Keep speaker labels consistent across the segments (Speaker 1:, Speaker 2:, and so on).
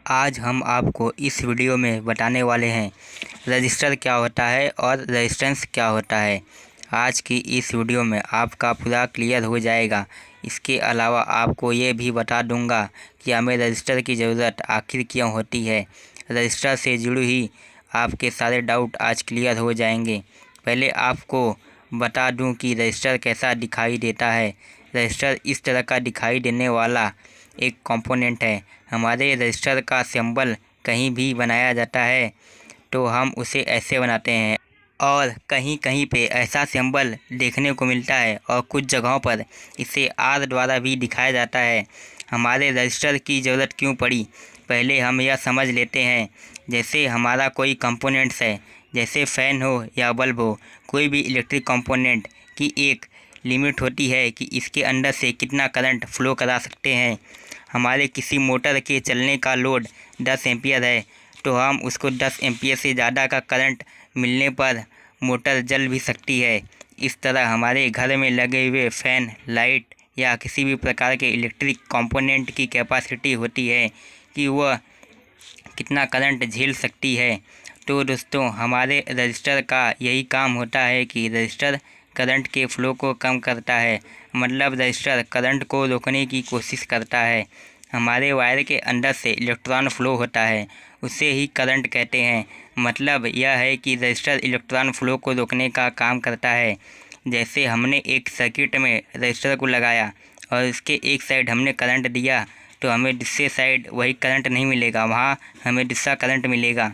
Speaker 1: आज हम आपको इस वीडियो में बताने वाले हैं रजिस्टर क्या होता है और रेजिस्टेंस क्या होता है। आज की इस वीडियो में आपका पूरा क्लियर हो जाएगा। इसके अलावा आपको ये भी बता दूंगा कि हमें रजिस्टर की ज़रूरत आखिर क्यों होती है। रजिस्टर से जुड़ी ही आपके सारे डाउट आज क्लियर हो जाएंगे। पहले आपको बता दूं कि रजिस्टर कैसा दिखाई देता है। रजिस्टर इस तरह का दिखाई देने वाला एक कंपोनेंट है। हमारे रजिस्टर का सिंबल कहीं भी बनाया जाता है तो हम उसे ऐसे बनाते हैं और कहीं कहीं पे ऐसा सिंबल देखने को मिलता है और कुछ जगहों पर इसे आर द्वारा भी दिखाया जाता है। हमारे रजिस्टर की ज़रूरत क्यों पड़ी, पहले हम यह समझ लेते हैं। जैसे हमारा कोई कंपोनेंट्स है, जैसे फ़ैन हो या बल्ब हो, कोई भी इलेक्ट्रिक कंपोनेंट की एक लिमिट होती है कि इसके अंदर से कितना करंट फ्लो करा सकते हैं। हमारे किसी मोटर के चलने का लोड 10 एम्पियर है तो हम उसको 10 एम्पियर से ज़्यादा का करंट मिलने पर मोटर जल भी सकती है। इस तरह हमारे घर में लगे हुए फ़ैन, लाइट या किसी भी प्रकार के इलेक्ट्रिक कंपोनेंट की कैपेसिटी होती है कि वह कितना करंट झेल सकती है। तो दोस्तों, हमारे रजिस्टर का यही काम होता है कि रजिस्टर करंट के फ़्लो को कम करता है, मतलब रजिस्टर करंट को रोकने की कोशिश करता है। हमारे वायर के अंदर से इलेक्ट्रॉन फ्लो होता है, उसे ही करंट कहते हैं। मतलब यह है कि रजिस्टर इलेक्ट्रॉन फ्लो को रोकने का काम करता है। जैसे हमने एक सर्किट में रजिस्टर को लगाया और इसके एक साइड हमने करंट दिया तो हमें दूसरे साइड वही करंट नहीं मिलेगा, वहाँ हमें दूसरा करंट मिलेगा।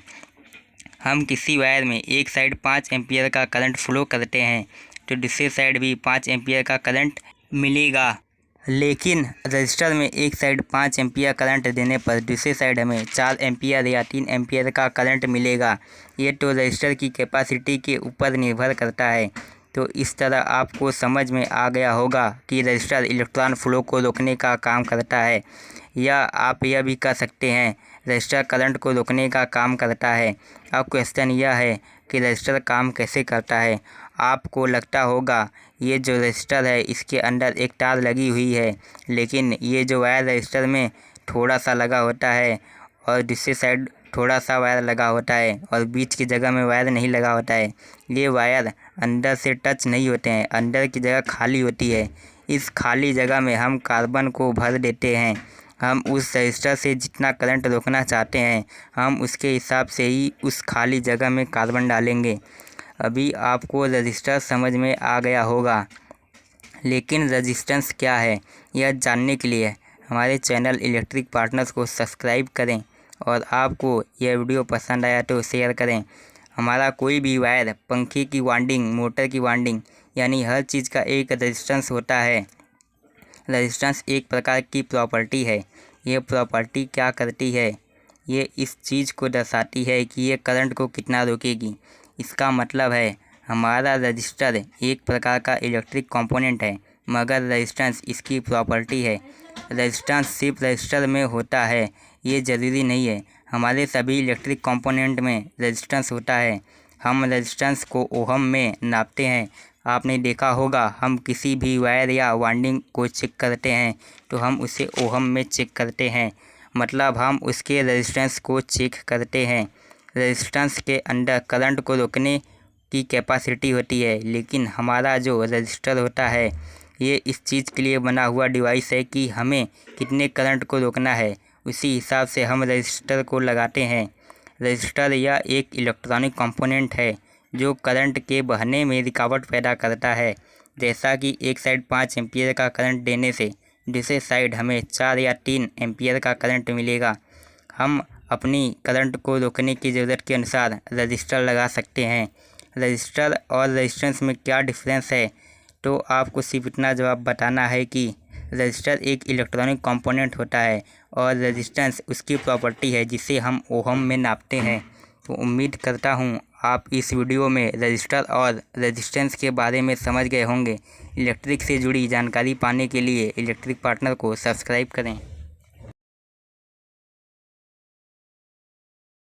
Speaker 1: हम किसी वायर में एक साइड 5 एम्पियर का करंट फ्लो करते हैं तो दूसरे साइड भी 5 एम्पियर का करंट मिलेगा। लेकिन रजिस्टर में एक साइड 5 एम्पियर करंट देने पर दूसरे साइड हमें 4 एम्पियर या 3 एम्पियर का करंट मिलेगा। ये तो रजिस्टर की कैपेसिटी के ऊपर निर्भर करता है। तो इस तरह आपको समझ में आ गया होगा कि रजिस्टर इलेक्ट्रॉन फ्लो को रोकने का काम करता है। या आप यह भी कह सकते हैं रजिस्टर करंट को रोकने का काम करता है। अब क्वेश्चन यह है कि रजिस्टर काम कैसे करता है। आपको लगता होगा ये जो रजिस्टर है इसके अंदर एक तार लगी हुई है, लेकिन ये जो वायर रजिस्टर में थोड़ा सा लगा होता है और दूसरी साइड थोड़ा सा वायर लगा होता है और बीच की जगह में वायर नहीं लगा होता है। ये वायर अंदर से टच नहीं होते हैं, अंदर की जगह खाली होती है। इस खाली जगह में हम कार्बन को भर देते हैं। हम उस रजिस्टर से जितना करंट रोकना चाहते हैं हम उसके हिसाब से ही उस खाली जगह में कार्बन डालेंगे। अभी आपको रजिस्टर समझ में आ गया होगा, लेकिन रेजिस्टेंस क्या है यह जानने के लिए हमारे चैनल इलेक्ट्रिक पार्टनर्स को सब्सक्राइब करें और आपको यह वीडियो पसंद आया तो शेयर करें। हमारा कोई भी वायर, पंखे की वाइंडिंग, मोटर की वाइंडिंग, यानी हर चीज़ का एक रेजिस्टेंस होता है। रेजिस्टेंस एक प्रकार की प्रॉपर्टी है। ये प्रॉपर्टी क्या करती है, ये इस चीज़ को दर्शाती है कि ये करंट को कितना रोकेगी। इसका मतलब है हमारा रजिस्टर एक प्रकार का इलेक्ट्रिक कंपोनेंट है, मगर रेजिस्टेंस इसकी प्रॉपर्टी है। रेजिस्टेंस सिर्फ रजिस्टर में होता है, ये ज़रूरी नहीं है। हमारे सभी इलेक्ट्रिक कंपोनेंट में रेजिस्टेंस होता है। हम रेजिस्टेंस को ओहम में नापते हैं। आपने देखा होगा हम किसी भी वायर या वाइंडिंग को चेक करते हैं तो हम उसे ओहम में चेक करते हैं, मतलब हम उसके रेजिस्टेंस को चेक करते हैं। रेजिस्टेंस के अंदर करंट को रोकने की कैपेसिटी होती है, लेकिन हमारा जो रजिस्टर होता है ये इस चीज़ के लिए बना हुआ डिवाइस है कि हमें कितने करंट को रोकना है, उसी हिसाब से हम रजिस्टर को लगाते हैं। रजिस्टर यह एक इलेक्ट्रॉनिक कंपोनेंट है जो करंट के बहने में रुकावट पैदा करता है। जैसा कि एक साइड 5 एम्पियर का करंट देने से दूसरे साइड हमें 4 या 3 एम्पियर का करंट मिलेगा। हम अपनी करंट को रोकने की ज़रूरत के अनुसार रजिस्टर लगा सकते हैं। रजिस्टर और रेजिस्टेंस में क्या डिफरेंस है, तो आपको सिर्फ इतना जवाब बताना है कि रजिस्टर एक इलेक्ट्रॉनिक कंपोनेंट होता है और रेजिस्टेंस उसकी प्रॉपर्टी है जिसे हम ओहम में नापते हैं। तो उम्मीद करता हूँ आप इस वीडियो में रजिस्टर और रेजिस्टेंस के बारे में समझ गए होंगे। इलेक्ट्रिक से जुड़ी जानकारी पाने के लिए इलेक्ट्रिक पार्टनर को सब्सक्राइब करें।